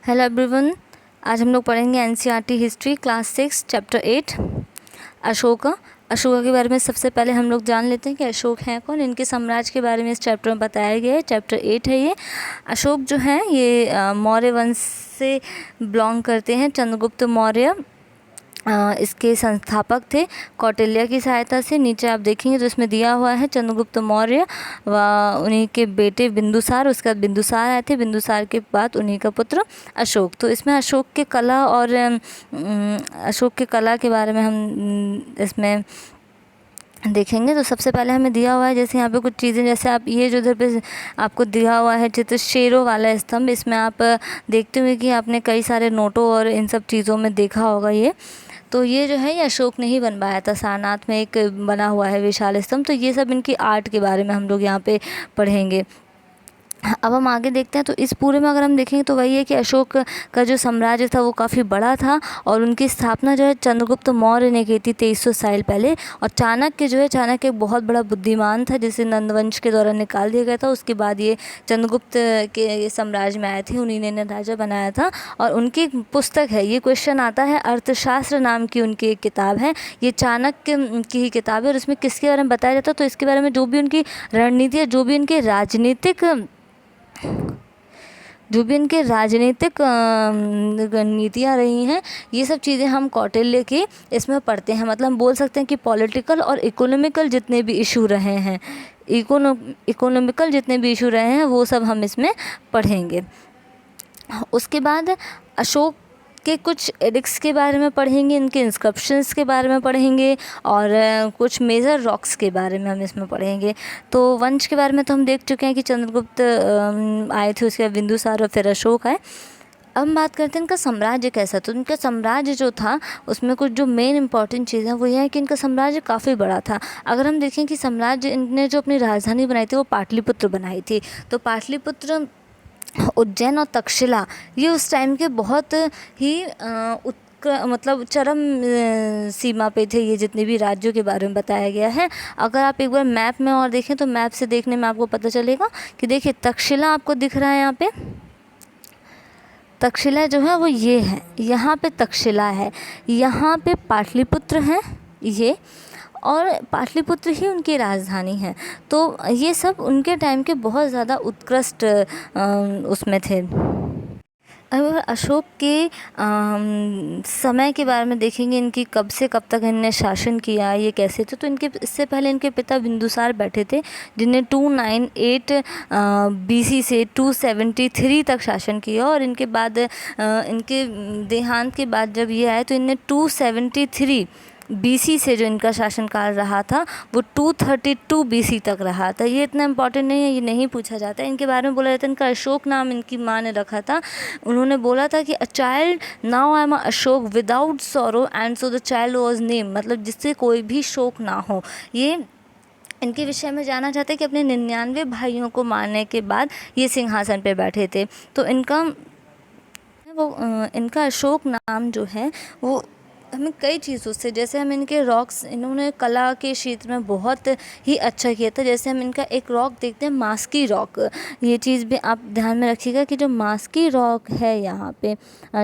Hello everyone. आज हम लोग पढ़ेंगे NCERT history class 6 chapter 8 Ashoka. Ashoka के बारे में सबसे पहले हम लोग जान लेते हैं कि अशोक हैं कौन। इनके साम्राज्य के बारे में इस चैप्टर में बताया गया है। चैप्टर 8 है ये। अशोक जो हैं ये मौर्य वंश से बिलोंग करते हैं। चंद्रगुप्त मौर्य इसके संस्थापक थे कौटिल्य की सहायता से। नीचे आप देखेंगे तो इसमें दिया हुआ है चंद्रगुप्त मौर्य व उन्हीं के बेटे बिंदुसार, उसके बाद बिंदुसार आए थे, बिंदुसार के बाद उन्हीं का पुत्र अशोक। तो इसमें अशोक के कला और अशोक के कला के बारे में हम इसमें देखेंगे। तो सबसे पहले हमें दिया हुआ है जैसे यहाँ पे कुछ चीज़ें, जैसे आप ये जो इधर पे आपको दिया हुआ है चित्र शेरों वाला स्तंभ, इसमें आप देखते हुए कि आपने कई सारे नोटों और इन सब चीज़ों में देखा होगा। तो ये जो है ये अशोक ने ही बनवाया था। सारनाथ में एक बना हुआ है विशाल स्तंभ। तो ये सब इनकी आर्ट के बारे में हम लोग यहाँ पे पढ़ेंगे। अब हम आगे देखते हैं। तो इस पूरे में अगर हम देखेंगे तो वही है कि अशोक का जो साम्राज्य था वो काफ़ी बड़ा था और उनकी स्थापना जो है चंद्रगुप्त मौर्य ने की थी 2300 साल पहले। और चाणक्य जो है, चाणक्य एक बहुत बड़ा बुद्धिमान था जिसे नंदवंश के दौरान निकाल दिया गया था। उसके बाद ये चंद्रगुप्त के साम्राज्य में आए थे, उन्हीं ने राजा बनाया था। और उनकी एक पुस्तक है, ये क्वेश्चन आता है, अर्थशास्त्र नाम की उनकी एक किताब है। ये चाणक्य की ही किताब है और इसमें किसके बारे में बताया जाता है तो इसके बारे में जो भी उनकी रणनीति है, जो भी उनके राजनीतिक नीतियाँ रही हैं, ये सब चीज़ें हम कौटिल्य की इसमें पढ़ते हैं। मतलब हम बोल सकते हैं कि पॉलिटिकल और इकोनॉमिकल जितने भी इशू रहे हैं, इकोनॉमिकल जितने भी इशू रहे हैं वो सब हम इसमें पढ़ेंगे। उसके बाद अशोक के कुछ एडिक्ट्स के बारे में पढ़ेंगे, इनके इंस्क्रिप्शंस के बारे में पढ़ेंगे और कुछ मेजर रॉक्स के बारे में हम इसमें पढ़ेंगे। तो वंश के बारे में तो हम देख चुके हैं कि चंद्रगुप्त आए थे, उसके बाद बिंदुसार और फिर अशोक आए। अब हम बात करते हैं इनका साम्राज्य कैसा। तो इनका साम्राज्य जो था उसमें कुछ जो मेन इंपॉर्टेंट चीज़ें वो ये है कि इनका साम्राज्य काफ़ी बड़ा था। अगर हम देखें कि साम्राज्य, इनने जो अपनी राजधानी बनाई थी वो पाटलिपुत्र बनाई थी। तो पाटलिपुत्र, उज्जैन और तक्षशिला ये उस टाइम के बहुत ही मतलब चरम सीमा पे थे। ये जितने भी राज्यों के बारे में बताया गया है, अगर आप एक बार मैप में और देखें तो मैप से देखने में आपको पता चलेगा कि देखिए तक्षशिला आपको दिख रहा है यहाँ पे। तक्षशिला जो है वो ये है, यहाँ पे तक्षशिला है, यहाँ पे पाटलिपुत्र है ये, और पाटलिपुत्र ही उनकी राजधानी है। तो ये सब उनके टाइम के बहुत ज़्यादा उत्कृष्ट उसमें थे। अब अशोक के समय के बारे में देखेंगे, इनकी कब से कब तक इनने शासन किया, ये कैसे थे। तो इनके इससे पहले इनके पिता बिंदुसार बैठे थे जिन्हें 298 BC से 273 तक शासन किया। और इनके बाद इनके देहांत के बाद जब ये आए तो इनने 273 BC से जो इनका शासनकाल रहा था वो 232 BC तक रहा था। ये इतना इम्पोर्टेंट नहीं है, ये नहीं पूछा जाता है। इनके बारे में बोला जाता है इनका अशोक नाम इनकी माँ ने रखा था। उन्होंने बोला था कि a child now I am Ashok without sorrow and so the child was name, मतलब जिससे कोई भी शोक ना हो। ये इनके विषय में जाना चाहते हैं कि अपने 99 भाइयों को मारने के बाद ये सिंहासन पे बैठे थे। तो इनका अशोक नाम जो है वो हमें कई चीज़ों से, जैसे हम इनके रॉक्स, इन्होंने कला के क्षेत्र में बहुत ही अच्छा किया था। जैसे हम इनका एक रॉक देखते हैं, मास्की रॉक। ये चीज़ भी आप ध्यान में रखिएगा कि जो मास्की रॉक है यहाँ पे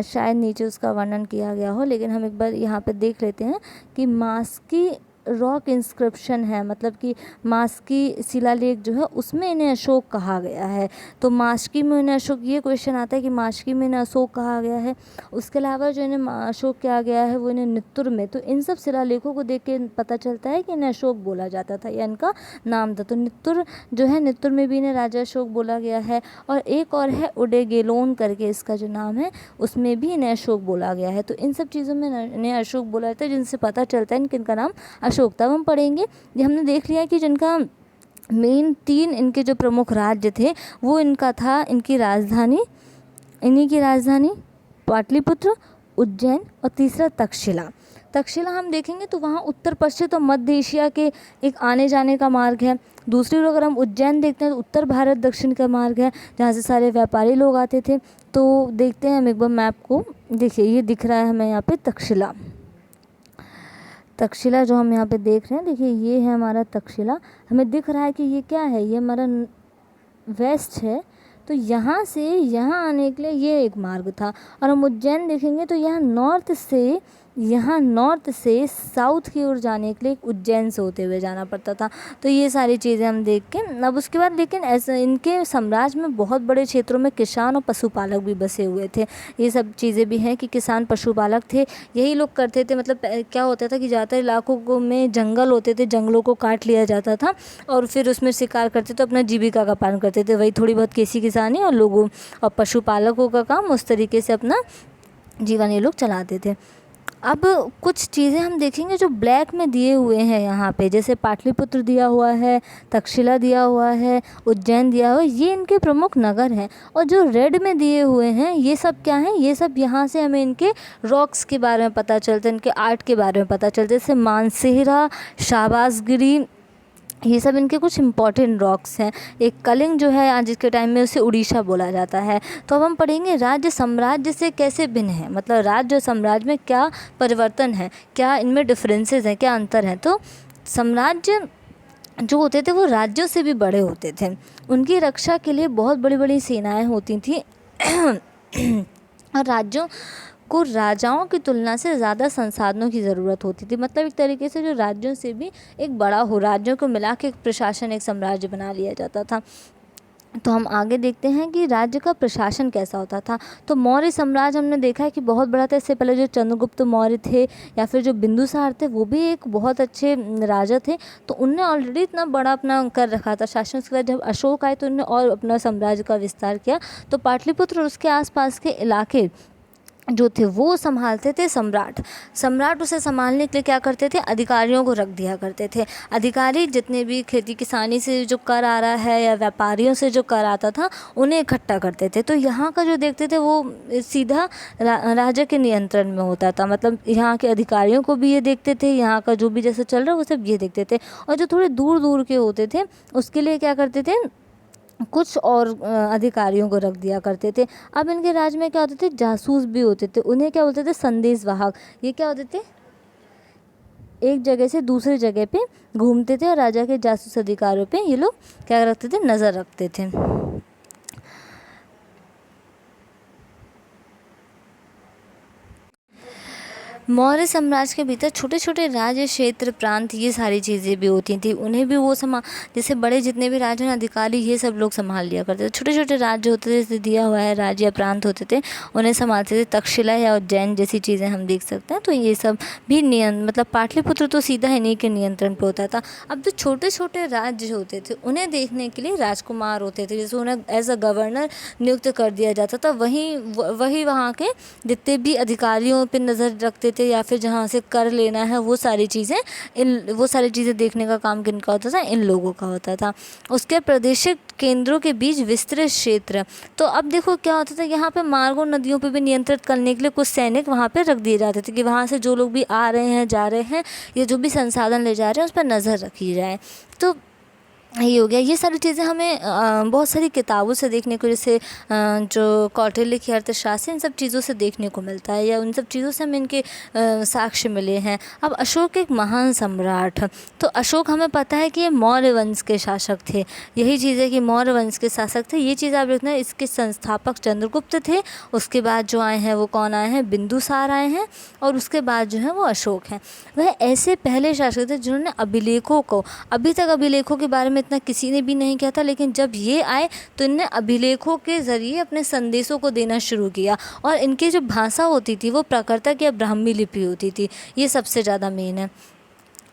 शायद नीचे उसका वर्णन किया गया हो, लेकिन हम एक बार यहाँ पे देख लेते हैं कि मास्की रॉक इंस्क्रिप्शन है, मतलब कि मास्की शिलालेख जो है उसमें इन्हें अशोक कहा गया है। तो मास्की में इन्हें अशोक, ये क्वेश्चन आता है कि मास्की में इन्हें अशोक कहा गया है। उसके अलावा जो इन्हें अशोक किया गया है वो इन्हें नित्तुर में। तो इन सब शिलालेखों को देख के पता चलता है कि इन्हें अशोक बोला जाता था या इनका नाम था। तो नित्तुर जो है, नित्तुर में भी इन्हें राजा अशोक बोला गया है। और एक और है उडेगेलोन करके इसका जो नाम है, उसमें भी इन्हें अशोक बोला गया है। तो इन सब चीज़ों में इन्हें अशोक बोला जाता है, जिनसे पता चलता है इनका नाम अशोक। तब हम पढ़ेंगे, ये हमने देख लिया कि जिनका मेन 3 इनके जो प्रमुख राज्य थे वो इनका था, इनकी राजधानी, इन्हीं की राजधानी पाटलिपुत्र, उज्जैन और तीसरा तक्षशिला। तक्षशिला हम देखेंगे तो वहाँ उत्तर पश्चिम और मध्य एशिया के एक आने जाने का मार्ग है। दूसरी ओर अगर हम उज्जैन देखते हैं तो उत्तर भारत दक्षिण का मार्ग है, जहाँ से सारे व्यापारी लोग आते थे। तो देखते हैं हम एक बार मैप को, देखिए ये दिख रहा है हमें यहाँ पे तक्षशिला। तक्षशिला जो हम यहाँ पे देख रहे हैं, देखिए ये है हमारा तक्षशिला। हमें दिख रहा है कि ये क्या है, ये हमारा वेस्ट है, तो यहाँ से यहाँ आने के लिए ये एक मार्ग था। और हम उज्जैन देखेंगे तो यहाँ नॉर्थ से साउथ की ओर जाने के लिए उज्जैन से होते हुए जाना पड़ता था। तो ये सारी चीज़ें हम देख के अब उसके बाद, लेकिन ऐसा इनके साम्राज्य में बहुत बड़े क्षेत्रों में किसान और पशुपालक भी बसे हुए थे। ये सब चीज़ें भी हैं कि किसान पशुपालक थे, यही लोग करते थे। मतलब क्या होता था कि ज़्यादातर इलाकों में जंगल होते थे, जंगलों को काट लिया जाता था और फिर उसमें शिकार करते थे, अपना जीविका का पालन करते थे। वही थोड़ी बहुत खेती किसानी और लोगों और पशुपालकों का काम, उस तरीके से अपना जीवन ये लोग चलाते थे। अब कुछ चीज़ें हम देखेंगे जो ब्लैक में दिए हुए हैं यहाँ पे, जैसे पाटलिपुत्र दिया हुआ है, तक्षशिला दिया हुआ है, उज्जैन दिया हुआ है, ये इनके प्रमुख नगर हैं। और जो रेड में दिए हुए हैं ये सब क्या हैं, ये सब यहाँ से हमें इनके रॉक्स के बारे में पता चलता है, इनके आर्ट के बारे में पता चलता है, जैसे मानसेहरा, शाहबाजगिरी, ये सब इनके कुछ इम्पॉर्टेंट रॉक्स हैं। एक कलिंग जो है आज के टाइम में उसे उड़ीसा बोला जाता है। तो अब हम पढ़ेंगे राज्य साम्राज्य से कैसे भिन्न है, मतलब राज्य और साम्राज्य में क्या परिवर्तन है, क्या इनमें डिफरेंसेस हैं, क्या अंतर है। तो साम्राज्य जो होते थे वो राज्यों से भी बड़े होते थे, उनकी रक्षा के लिए बहुत बड़ी बड़ी सेनाएँ होती थी और राज्यों को राजाओं की तुलना से ज़्यादा संसाधनों की ज़रूरत होती थी। मतलब एक तरीके से जो राज्यों से भी एक बड़ा हो, राज्यों को मिला के एक प्रशासन, एक साम्राज्य बना लिया जाता था। तो हम आगे देखते हैं कि राज्य का प्रशासन कैसा होता था। तो मौर्य साम्राज्य हमने देखा है कि बहुत बड़ा था। इससे पहले जो चंद्रगुप्त मौर्य थे या फिर जो बिंदुसार थे वो भी एक बहुत अच्छे राजा थे। तो उनने ऑलरेडी इतना बड़ा अपना कर रखा था शासन। उसके बाद जब अशोक आए तो उन्होंने और अपना साम्राज्य का विस्तार किया। तो पाटलिपुत्र और उसके आसपास के इलाके जो थे वो संभालते थे सम्राट उसे संभालने के लिए क्या करते थे, अधिकारियों को रख दिया करते थे। अधिकारी जितने भी खेती किसानी से जो कर आ रहा है या व्यापारियों से जो कर आता था उन्हें इकट्ठा करते थे। तो यहाँ का जो देखते थे वो सीधा राजा के नियंत्रण में होता था। मतलब यहाँ के अधिकारियों को भी ये देखते थे, यहाँ का जो भी जैसे चल रहा है वो सब ये देखते थे। और जो थोड़े दूर दूर के होते थे उसके लिए क्या करते थे, कुछ और अधिकारियों को रख दिया करते थे। अब इनके राज में क्या होते थे, जासूस भी होते थे, उन्हें क्या बोलते थे, संदेशवाहक। ये क्या होते थे, एक जगह से दूसरी जगह पे घूमते थे और राजा के जासूस अधिकारियों पे ये लोग क्या रखते थे, नज़र रखते थे। मौर्य साम्राज्य के भीतर छोटे छोटे राज्य, क्षेत्र, प्रांत, ये सारी चीज़ें भी होती थी। उन्हें भी वो जैसे बड़े जितने भी राज्य अधिकारी ये सब लोग संभाल लिया करते थे। छोटे छोटे राज्य होते थे, जैसे दिया हुआ है राज्य या प्रांत होते थे, उन्हें संभालते थे। तक्षशिला या उज्जैन जैसी चीज़ें हम देख सकते हैं। तो ये सब भी मतलब पाटलिपुत्र तो सीधा इन्हीं के नियंत्रण पर होता था। अब जो छोटे छोटे राज्य होते थे उन्हें देखने के लिए राजकुमार होते थे, जैसे उन्हें एज अ गवर्नर नियुक्त कर दिया जाता था। वही वहाँ के जितने भी अधिकारियों पर नज़र रखते थे या फिर जहाँ से कर लेना है वो सारी चीज़ें देखने का काम किनका होता था, इन लोगों का होता था। उसके प्रादेशिक केंद्रों के बीच विस्तृत क्षेत्र। तो अब देखो क्या होता था, यहाँ पे मार्गों, नदियों पे भी नियंत्रित करने के लिए कुछ सैनिक वहाँ पे रख दिए जाते थे कि वहाँ से जो लोग भी आ रहे हैं, जा रहे हैं, या जो भी संसाधन ले जा रहे हैं उस पर नज़र रखी जाए। तो ये हो गया। ये सारी चीज़ें हमें बहुत सारी किताबों से देखने को, जैसे जो कौटिल्य की अर्थशास्त्र, इन सब चीज़ों से देखने को मिलता है, या उन सब चीज़ों से हमें इनके साक्ष्य मिले हैं। अब अशोक एक महान सम्राट, तो अशोक हमें पता है कि ये मौर्य वंश के शासक थे। यही चीज़ है कि मौर्य वंश के शासक थे, ये चीज़ आप देखना। इसके संस्थापक चंद्रगुप्त थे, उसके बाद जो आए हैं वो कौन आए हैं, बिंदुसार आए हैं, और उसके बाद जो है वो अशोक हैं। वह ऐसे पहले शासक थे जिन्होंने अभिलेखों को, अभी तक अभिलेखों के बारे में इतना किसी ने भी नहीं किया था, लेकिन जब ये आए तो इनने अभिलेखों के ज़रिए अपने संदेशों को देना शुरू किया। और इनकी जो भाषा होती थी वो प्राकृतिक या ब्राह्मी लिपि होती थी। ये सबसे ज़्यादा मेन है,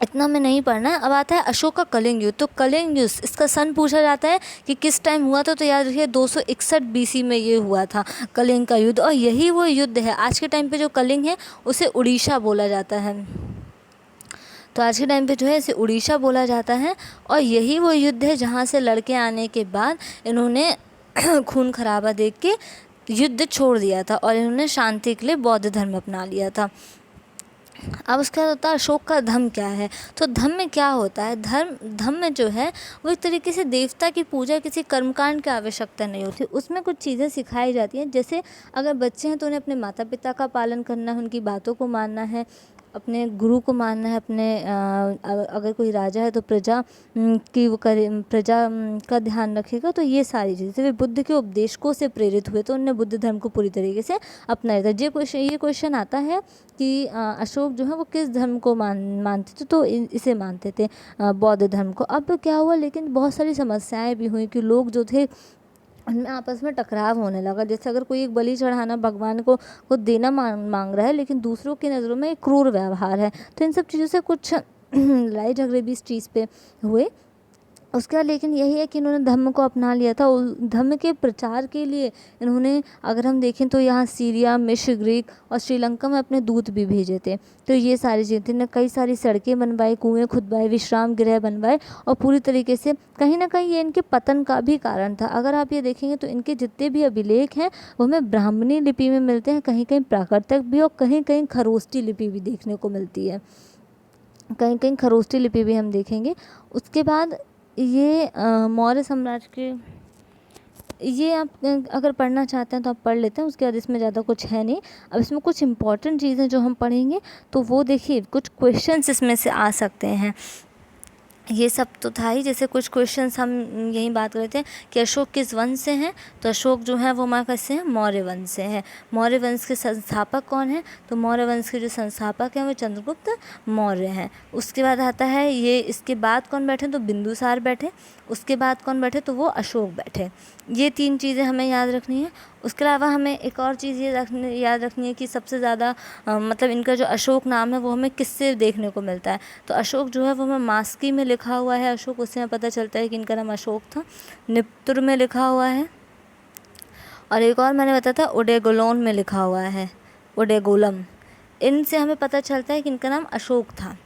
इतना में नहीं पढ़ना है। अब आता है अशोक का कलिंग युद्ध। तो कलिंग युद्ध, इसका सन पूछा जाता है कि किस टाइम हुआ था, तो याद रखिए 261 BC में ये हुआ था कलिंग का युद्ध। और यही वो युद्ध है, आज के टाइम पे जो कलिंग है उसे उड़ीसा बोला जाता है। तो आज के टाइम पे जो है इसे उड़ीसा बोला जाता है। और यही वो युद्ध है जहाँ से लड़के आने के बाद इन्होंने खून खराबा देख के युद्ध छोड़ दिया था और इन्होंने शांति के लिए बौद्ध धर्म अपना लिया था। अब उसके बाद होता है अशोक का धर्म क्या है। तो धर्म में क्या होता है, धर्म में जो है वो एक तरीके से देवता की पूजा, किसी कर्मकांड की आवश्यकता नहीं होती। उसमें कुछ चीज़ें सिखाई जाती हैं, जैसे अगर बच्चे हैं तो उन्हें अपने माता पिता का पालन करना है, उनकी बातों को मानना है, अपने गुरु को मानना है, अगर कोई राजा है तो प्रजा की वो करे, प्रजा का ध्यान रखेगा। तो ये सारी चीज़ें वे बुद्ध के उपदेशों से प्रेरित हुए, तो उन्होंने बुद्ध धर्म को पूरी तरीके से अपनाया था। ये क्वेश्चन आता है कि अशोक जो है वो किस धर्म को मानते थे, तो इसे मानते थे, बौद्ध धर्म को। अब क्या हुआ, लेकिन बहुत सारी समस्याएं भी हुई कि लोग जो थे उनमें आपस में टकराव होने लगा। जैसे अगर कोई एक बलि चढ़ाना भगवान को देना मांग रहा है, लेकिन दूसरों की नज़रों में एक क्रूर व्यवहार है, तो इन सब चीज़ों से कुछ लड़ाई झगड़े भी इस चीज़ पे हुए। उसके बाद लेकिन यही है कि इन्होंने धर्म को अपना लिया था। धर्म के प्रचार के लिए इन्होंने, अगर हम देखें तो यहाँ सीरिया, मिस्र, ग्रीक और श्रीलंका में अपने दूत भी भेजे थे। तो ये सारी चीज़ें थी, इन्होंने कई सारी सड़कें बनवाई, कुएं खुदवाए, विश्राम गृह बनवाए, और पूरी तरीके से कहीं ना कहीं ये इनके पतन का भी कारण था। अगर आप ये देखेंगे तो इनके जितने भी अभिलेख हैं वो हमें ब्राह्मणी लिपि में मिलते हैं, कहीं कहीं प्राकृतिक भी और कहीं कहीं खरोष्ठी लिपि भी देखने को मिलती है, कहीं कहीं खरोष्ठी लिपि भी हम देखेंगे। उसके बाद ये मौर्य साम्राज्य के, ये आप अगर पढ़ना चाहते हैं तो आप पढ़ लेते हैं। उसके बाद इसमें ज़्यादा कुछ है नहीं। अब इसमें कुछ इंपॉर्टेंट चीज़ें जो हम पढ़ेंगे तो वो देखिए, कुछ क्वेश्चंस इसमें से आ सकते हैं। ये सब तो था ही। जैसे कुछ क्वेश्चंस हम यही बात कर रहे थे कि अशोक किस वंश से हैं, तो अशोक जो है वो हमारे कैसे हैं, मौर्य वंश से हैं। मौर्य वंश के संस्थापक कौन है, तो मौर्य वंश के जो संस्थापक हैं वो चंद्रगुप्त मौर्य हैं। उसके बाद आता है ये, इसके बाद कौन बैठे, तो बिंदुसार बैठे। उसके बाद कौन बैठे, तो वो अशोक बैठे। ये 3 चीज़ें हमें याद रखनी है। उसके अलावा हमें एक और चीज़ ये याद रखनी है कि सबसे ज़्यादा मतलब इनका जो अशोक नाम है वो हमें किससे देखने को मिलता है, तो अशोक जो है वो हमें मास्की में लिखा हुआ है अशोक, उससे हमें पता चलता है कि इनका नाम अशोक था। निप्तुर में लिखा हुआ है, और एक और मैंने बताया था उडेगोलोन में लिखा हुआ है, उडेगोलम। इनसे हमें पता चलता है कि इनका नाम अशोक था।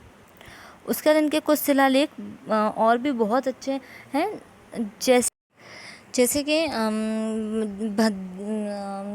उसके बाद इनके कुछ शिलालेख और भी बहुत अच्छे हैं, जैसे कि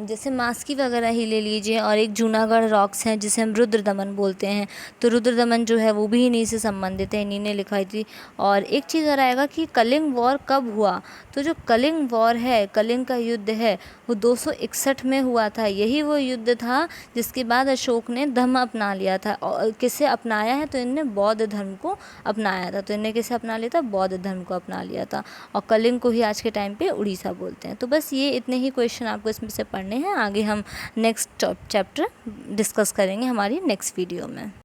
जैसे मास्की वगैरह ही ले लीजिए, और एक जूनागढ़ रॉक्स हैं जिसे हम रुद्र दमन बोलते हैं, तो रुद्र दमन जो है वो भी इन्हीं से संबंधित है, इन्हीं ने लिखाई थी। और एक चीज़ और आएगा कि कलिंग वॉर कब हुआ, तो जो कलिंग वॉर है, कलिंग का युद्ध है, वो 261 में हुआ था। यही वो युद्ध था जिसके बाद अशोक ने धर्म अपना लिया था। और किसे अपनाया है, तो इनने बौद्ध धर्म को अपनाया था। तो इनने किसे अपना लिया था, बौद्ध धर्म को अपना लिया था। और कलिंग को ही आज के टाइम पे उड़ीसा बोलते हैं। तो बस ये इतने ही क्वेश्चन आपको इसमें से पढ़ने हैं। आगे हम नेक्स्ट चैप्टर डिस्कस करेंगे हमारी नेक्स्ट वीडियो में।